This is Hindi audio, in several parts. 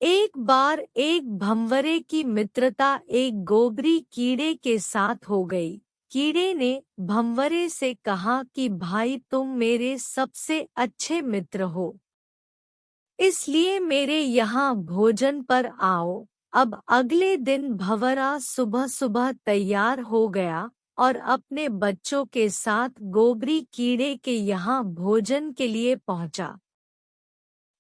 एक बार एक भंवरे की मित्रता एक गोबरी कीड़े के साथ हो गई। कीड़े ने भंवरे से कहा कि भाई तुम मेरे सबसे अच्छे मित्र हो, इसलिए मेरे यहाँ भोजन पर आओ। अब अगले दिन भंवरा सुबह सुबह तैयार हो गया और अपने बच्चों के साथ गोबरी कीड़े के यहाँ भोजन के लिए पहुँचा।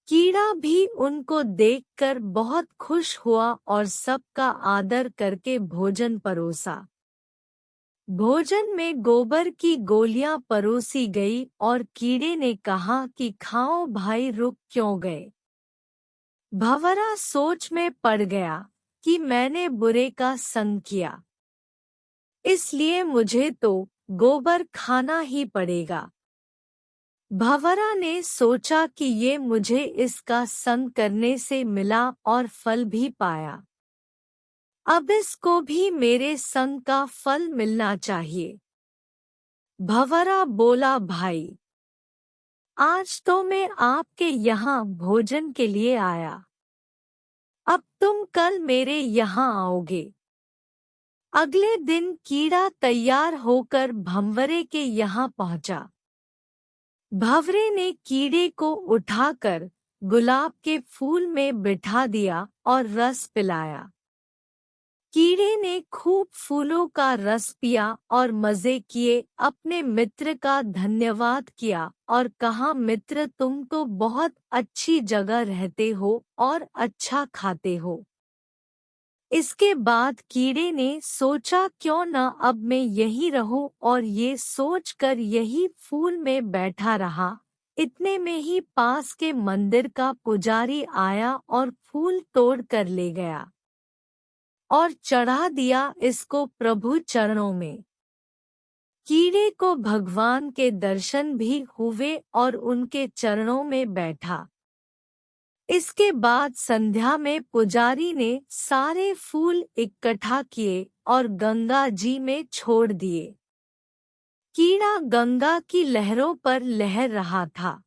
कीड़ा भी उनको देखकर बहुत खुश हुआ और सबका आदर करके भोजन परोसा। भोजन में गोबर की गोलियां परोसी गई और कीड़े ने कहा कि खाओ भाई, रुक क्यों गए। भंवरा सोच में पड़ गया कि मैंने बुरे का संग किया, इसलिए मुझे तो गोबर खाना ही पड़ेगा। भंवरा ने सोचा कि ये मुझे इसका संग करने से मिला और फल भी पाया, अब इसको भी मेरे संग का फल मिलना चाहिए। भंवरा बोला, भाई आज तो मैं आपके यहाँ भोजन के लिए आया, अब तुम कल मेरे यहाँ आओगे। अगले दिन कीड़ा तैयार होकर भंवरे के यहाँ पहुँचा। भंवरे ने कीड़े को उठाकर गुलाब के फूल में बिठा दिया और रस पिलाया। कीड़े ने खूब फूलों का रस पिया और मजे किए, अपने मित्र का धन्यवाद किया और कहा, मित्र तुम तो बहुत अच्छी जगह रहते हो और अच्छा खाते हो। इसके बाद कीड़े ने सोचा क्यों न अब मैं यहीं रहूं, और ये सोचकर यही फूल में बैठा रहा। इतने में ही पास के मंदिर का पुजारी आया और फूल तोड़ कर ले गया और चढ़ा दिया इसको प्रभु चरणों में। कीड़े को भगवान के दर्शन भी हुए और उनके चरणों में बैठा। इसके बाद संध्या में पुजारी ने सारे फूल इकट्ठा किए और गंगा जी में छोड़ दिए। कीड़ा गंगा की लहरों पर लहर रहा था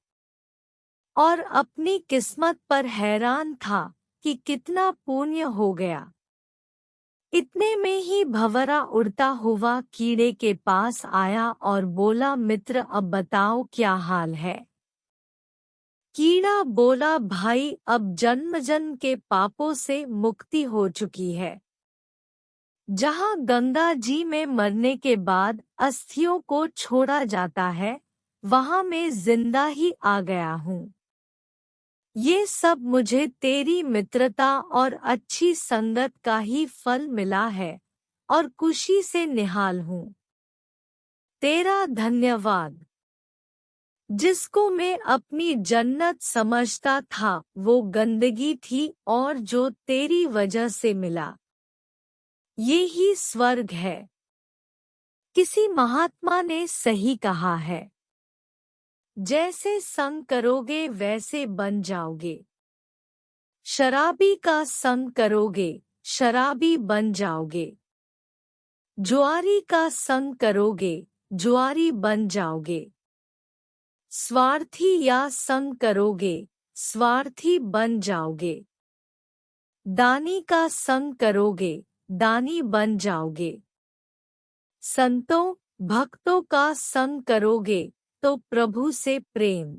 और अपनी किस्मत पर हैरान था कि कितना पुण्य हो गया। इतने में ही भंवरा उड़ता हुआ कीड़े के पास आया और बोला, मित्र अब बताओ क्या हाल है। कीड़ा बोला, भाई अब जन्म जन्म के पापों से मुक्ति हो चुकी है। जहाँ गंगा जी में मरने के बाद अस्थियों को छोड़ा जाता है, वहाँ मैं जिंदा ही आ गया हूँ। ये सब मुझे तेरी मित्रता और अच्छी संगत का ही फल मिला है और खुशी से निहाल हूँ। तेरा धन्यवाद। जिसको मैं अपनी जन्नत समझता था वो गंदगी थी, और जो तेरी वजह से मिला ये ही स्वर्ग है। किसी महात्मा ने सही कहा है, जैसे संग करोगे वैसे बन जाओगे। शराबी का संग करोगे शराबी बन जाओगे। जुआरी का संग करोगे जुआरी बन जाओगे। स्वार्थी या संग करोगे स्वार्थी बन जाओगे। दानी का संग करोगे दानी बन जाओगे। संतों भक्तों का संग करोगे तो प्रभु से प्रेम